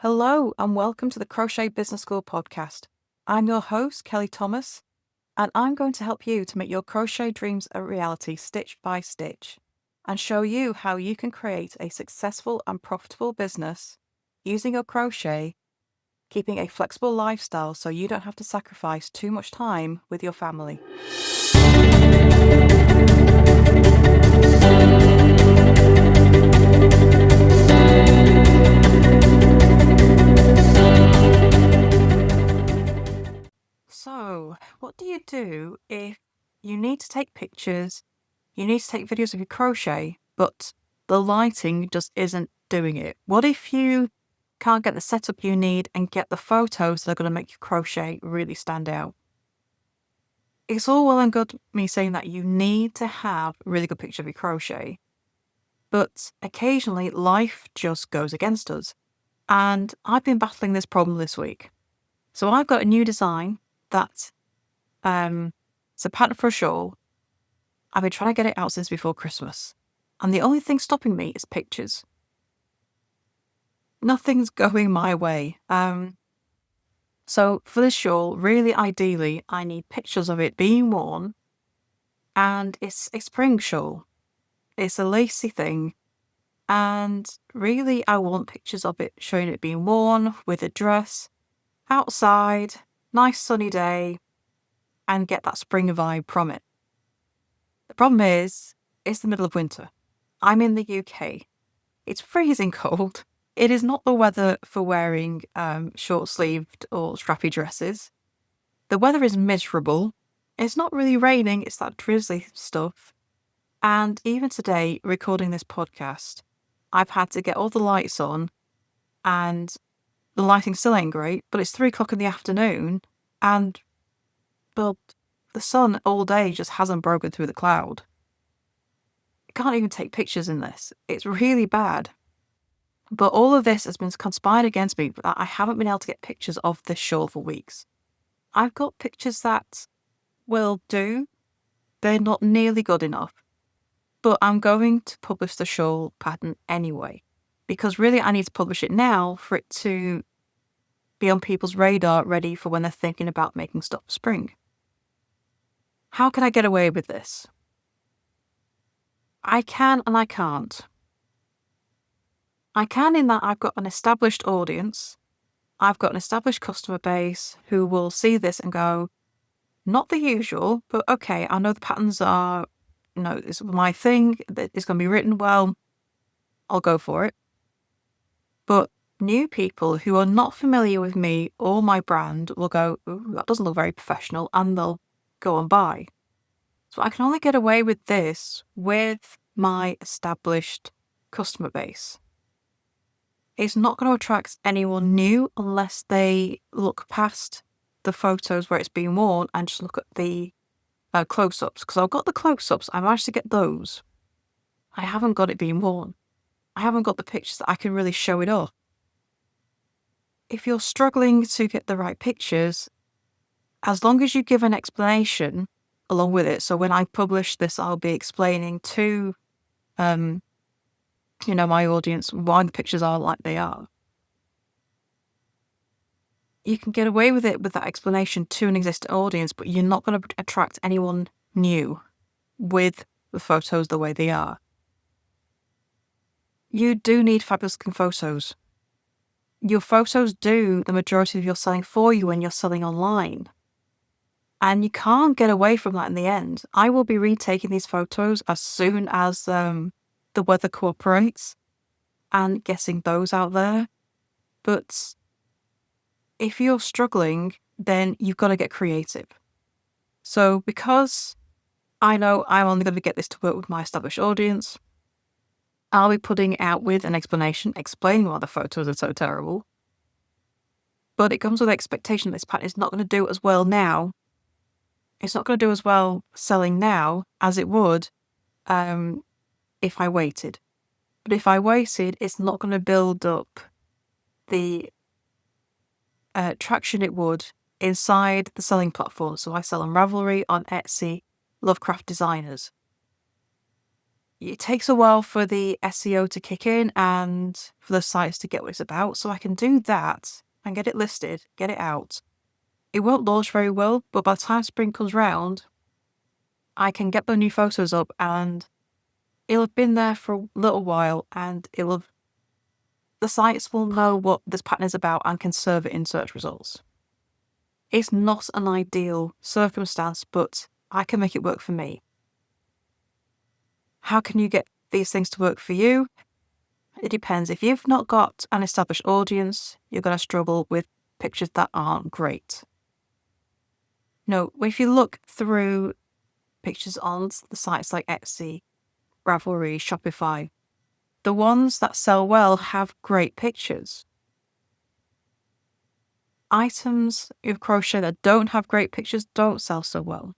Hello and welcome to the Crochet Business School podcast. I'm your host, Kelly Thomas, and I'm going to help you to make your crochet dreams a reality stitch by stitch and show you how you can create a successful and profitable business using your crochet, keeping a flexible lifestyle so you don't have to sacrifice too much time with your family. So, what do you do if you need to take pictures, you need to take videos of your crochet, but the lighting just isn't doing it? What if you can't get the setup you need and get the photos that are going to make your crochet really stand out? It's all well and good me saying that you need to have a really good picture of your crochet, but occasionally life just goes against us. And I've been battling this problem this week. So I've got a new design that it's a pattern for a shawl. I've been trying to get it out since before Christmas, and the only thing stopping me is pictures. Nothing's going my way. So for this shawl, really ideally, I need pictures of it being worn, and it's a spring shawl. It's a lacy thing, and really I want pictures of it showing it being worn with a dress, outside, nice sunny day, and get that spring vibe from it. The problem is, it's the middle of winter. I'm in the UK. It's freezing cold. It is not the weather for wearing short-sleeved or strappy dresses. The weather is miserable. It's not really raining, it's that drizzly stuff. And even today, recording this podcast, I've had to get all the lights on, and the lighting still ain't great, but it's 3 o'clock in the afternoon, and, well, the sun all day just hasn't broken through the cloud. I can't even take pictures in this. It's really bad. But all of this has been conspired against me, but I haven't been able to get pictures of this shawl for weeks. I've got pictures that will do. They're not nearly good enough. But I'm going to publish the shawl pattern anyway, because really I need to publish it now for it to be on people's radar, ready for when they're thinking about making stuff for spring. How can I get away with this? I can and I can't. I can in that I've got an established audience. I've got an established customer base who will see this and go, not the usual, but okay, I know the patterns are, it's my thing, it's going to be written well, I'll go for it. But new people who are not familiar with me or my brand will go, ooh, that doesn't look very professional, and they'll go and buy. So I can only get away with this with my established customer base. It's not going to attract anyone new unless they look past the photos where it's being worn and just look at the close-ups. Because I've got the close-ups, I managed to get those. I haven't got it being worn. I haven't got the pictures that I can really show it off. If you're struggling to get the right pictures, as long as you give an explanation along with it, so when I publish this, I'll be explaining to my audience why the pictures are like they are. You can get away with it with that explanation to an existing audience, but you're not going to attract anyone new with the photos the way they are. You do need fabulous looking photos. Your photos do the majority of your selling for you when you're selling online. And you can't get away from that in the end. I will be retaking these photos as soon as the weather cooperates and getting those out there. But if you're struggling, then you've got to get creative. So because I know I'm only going to get this to work with my established audience, I'll be putting it out with an explanation, explaining why the photos are so terrible. But it comes with the expectation that this pattern is not going to do as well now. It's not going to do as well selling now as it would if I waited. But if I waited, it's not going to build up the traction it would inside the selling platform. So I sell on Ravelry, on Etsy, Lovecraft Designers. it takes a while for the SEO to kick in and for the sites to get what it's about. So I can do that and get it listed, get it out. It won't launch very well, but by the time spring comes round, I can get the new photos up and it'll have been there for a little while and the sites will know what this pattern is about and can serve it in search results. It's not an ideal circumstance, but I can make it work for me. How can you get these things to work for you? It depends. If you've not got an established audience, you're going to struggle with pictures that aren't great. No, if you look through pictures on the sites like Etsy, Ravelry, Shopify, the ones that sell well have great pictures. Items of crochet that don't have great pictures don't sell so well.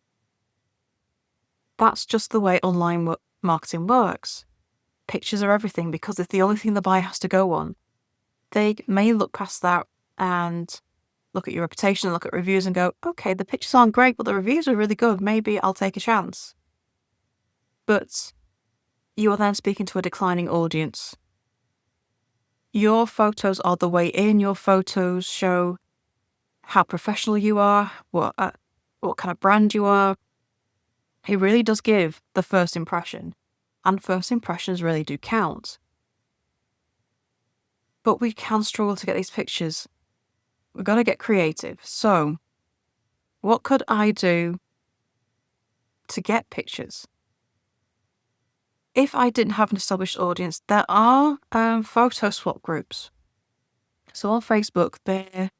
That's just the way online marketing works. Pictures are everything because it's the only thing the buyer has to go on. They may look past that and look at your reputation, look at reviews and go, okay, the pictures aren't great, but the reviews are really good. Maybe I'll take a chance. But you are then speaking to a declining audience. Your photos are the way in. Your photos show how professional you are, what kind of brand you are. It really does give the first impression, and first impressions really do count. But we can struggle to get these pictures. We've got to get creative. So, what could I do to get pictures? If I didn't have an established audience, there are photo swap groups. So on Facebook, there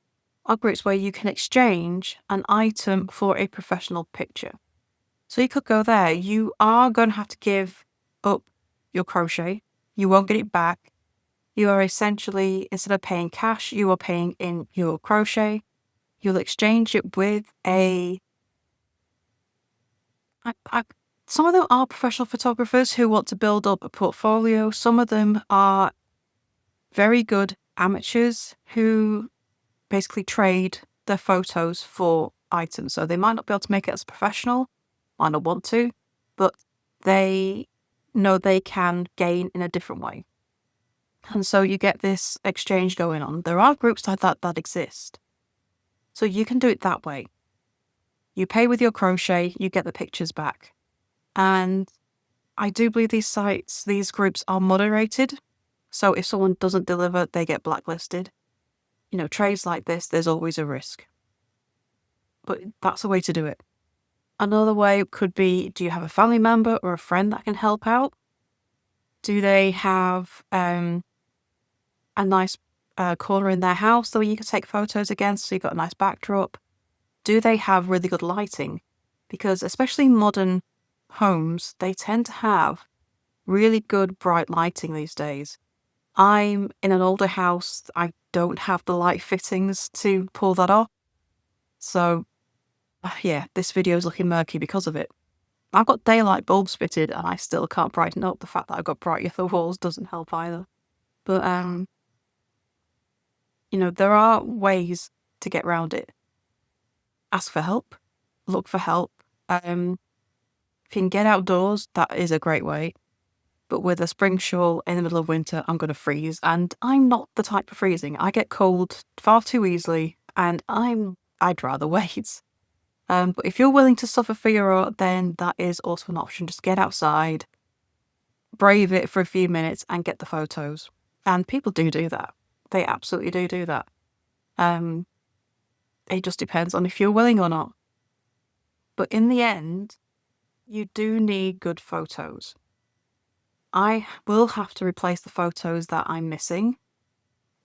are groups where you can exchange an item for a professional picture. So you could go there. You are going to have to give up your crochet. You won't get it back. You are essentially, instead of paying cash, you are paying in your crochet. You'll exchange it with some of them are professional photographers who want to build up a portfolio. Some of them are very good amateurs who basically trade their photos for items. So they might not be able to make it as a professional, might not want to, but they know they can gain in a different way. And so you get this exchange going on. There are groups like that exist. So you can do it that way. You pay with your crochet, you get the pictures back. And I do believe these groups are moderated. So if someone doesn't deliver, they get blacklisted. Trades like this, there's always a risk. But that's a way to do it. Another way could be, do you have a family member or a friend that can help out? Do they have a nice corner in their house that you can take photos against so you've got a nice backdrop? Do they have really good lighting? Because especially modern homes, they tend to have really good bright lighting these days. I'm in an older house. I don't have the light fittings to pull that off. So, yeah, this video is looking murky because of it. I've got daylight bulbs fitted and I still can't brighten up. The fact that I've got bright yellow walls doesn't help either. But, there are ways to get around it. Ask for help. Look for help. If you can get outdoors, that is a great way. But with a spring shawl in the middle of winter, I'm going to freeze. And I'm not the type for freezing. I get cold far too easily and I'd rather wait. But if you're willing to suffer for your art, then that is also an option. Just get outside, brave it for a few minutes and get the photos. And people do that. They absolutely do that. It just depends on if you're willing or not. But in the end, you do need good photos. I will have to replace the photos that I'm missing.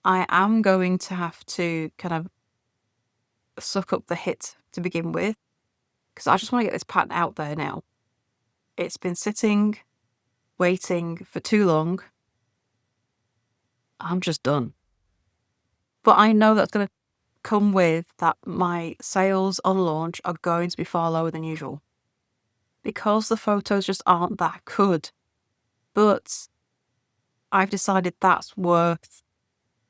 I am going to have to kind of suck up the hit to begin with, because I just want to get this pattern out there now. It's been sitting, waiting for too long. I'm just done. But I know that's going to come with that my sales on launch are going to be far lower than usual, because the photos just aren't that good. But I've decided that's worth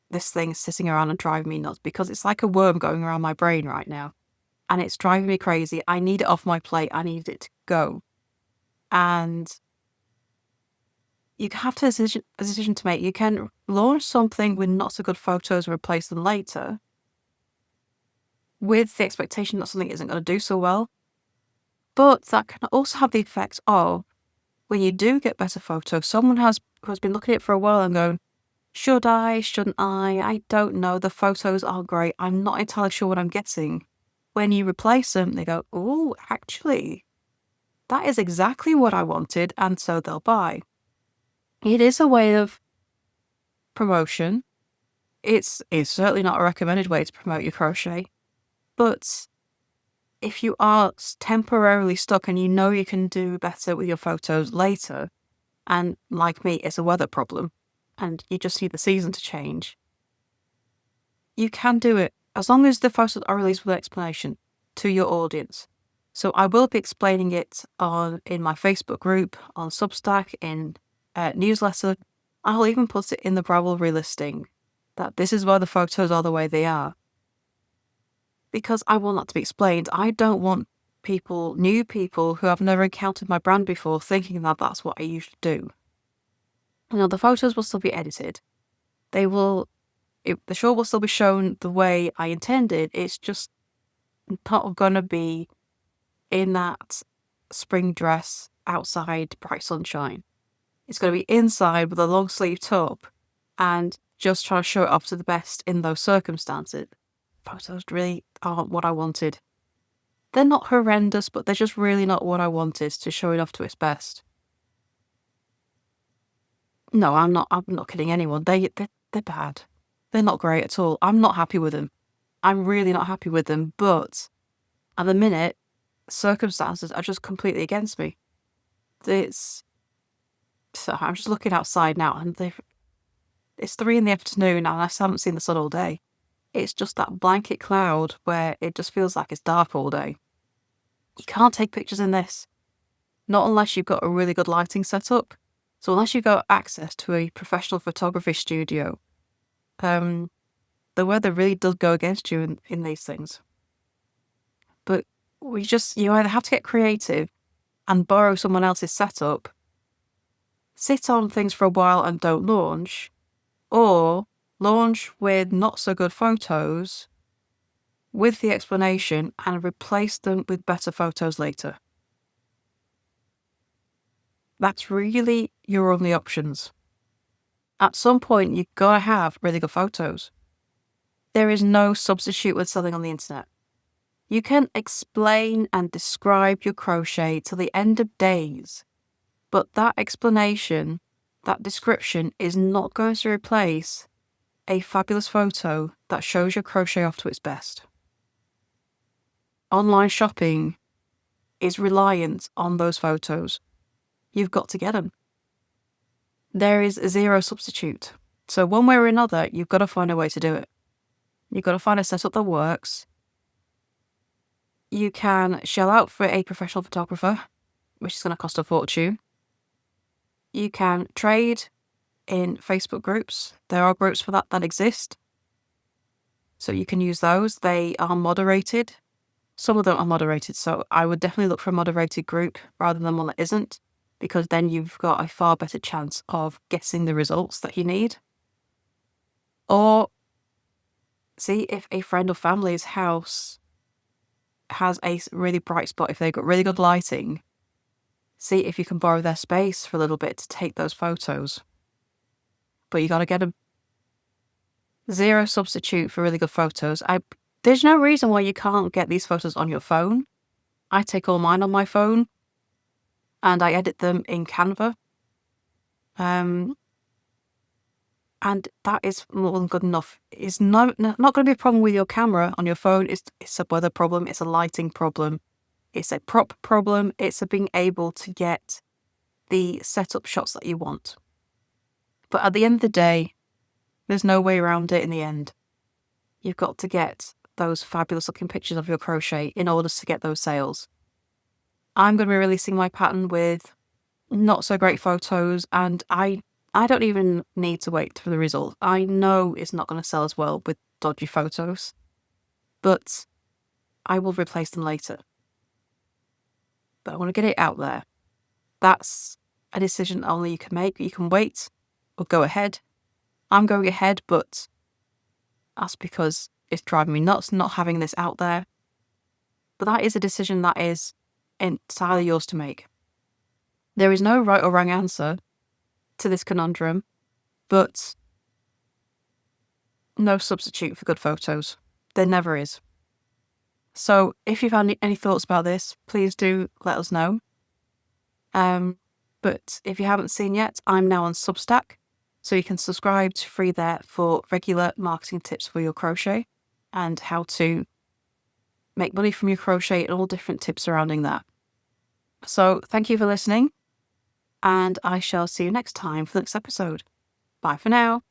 this thing sitting around and driving me nuts, because it's like a worm going around my brain right now. And it's driving me crazy. I need it off my plate. I need it to go. And you have to a decision to make. You can launch something with not so good photos and replace them later with the expectation that something isn't going to do so well. But that can also have the effect of when you do get better photos, someone who has been looking at it for a while and going, should I? Shouldn't I? I don't know. The photos are great. I'm not entirely sure what I'm getting. When you replace them, they go, oh, actually, that is exactly what I wanted, and so they'll buy. It is a way of promotion. It's certainly not a recommended way to promote your crochet, but if you are temporarily stuck and you know you can do better with your photos later, and like me, it's a weather problem, and you just need the season to change, you can do it as long as the photos are released with an explanation to your audience. So I will be explaining it in my Facebook group, on Substack, in newsletter. I'll even put it in the Ravelry listing that this is why the photos are the way they are. Because I want that to be explained. I don't want new people who have never encountered my brand before, thinking that that's what I usually do. The photos will still be edited. The shawl will still be shown the way I intended. It's just not gonna be in that spring dress outside bright sunshine. It's gonna be inside with a long sleeve top and just try to show it off to the best in those circumstances. Photos really aren't what I wanted. They're not horrendous, but they're just really not what I wanted to show it off to its best. No, I'm not kidding anyone. They're bad. They're not great at all. I'm not happy with them. I'm really not happy with them, but at the minute, circumstances are just completely against me. So I'm just looking outside now, and it's 3 in the afternoon, and I haven't seen the sun all day. It's just that blanket cloud where it just feels like it's dark all day. You can't take pictures in this, not unless you've got a really good lighting setup. So unless you've got access to a professional photography studio, the weather really does go against you in these things. But you either have to get creative and borrow someone else's setup, sit on things for a while and don't launch, or launch with not so good photos with the explanation and replace them with better photos later. That's really your only options. At some point, you've got to have really good photos. There is no substitute with selling on the internet. You can explain and describe your crochet till the end of days, but that explanation, that description is not going to replace a fabulous photo that shows your crochet off to its best. Online shopping is reliant on those photos. You've got to get them. There is zero substitute. So one way or another, you've got to find a way to do it. You've got to find a setup that works. You can shell out for a professional photographer, which is going to cost a fortune. You can trade in Facebook groups. There are groups for that exist. So you can use those. They are moderated. Some of them are moderated, so I would definitely look for a moderated group rather than one that isn't, because then you've got a far better chance of getting the results that you need. Or see if a friend or family's house has a really bright spot, if they've got really good lighting, see if you can borrow their space for a little bit to take those photos. But you got to get them. Zero substitute for really good photos. There's no reason why you can't get these photos on your phone. I take all mine on my phone and I edit them in Canva. And that is more than good enough. It's not going to be a problem with your camera on your phone. It's a weather problem. It's a lighting problem. It's a prop problem. It's a being able to get the setup shots that you want. But at the end of the day, there's no way around it in the end. You've got to get those fabulous looking pictures of your crochet in order to get those sales. I'm going to be releasing my pattern with not so great photos, and I don't even need to wait for the result. I know it's not going to sell as well with dodgy photos, but I will replace them later. But I want to get it out there. That's a decision only you can make. You can wait or go ahead. I'm going ahead, but that's because it's driving me nuts not having this out there. But that is a decision that is entirely yours to make. There is no right or wrong answer to this conundrum, but no substitute for good photos. There never is. So if you've had any thoughts about this, please do let us know. But if you haven't seen yet, I'm now on Substack, so you can subscribe to free there for regular marketing tips for your crochet and how to make money from your crochet and all different tips surrounding that. So thank you for listening, and I shall see you next time for the next episode. Bye for now.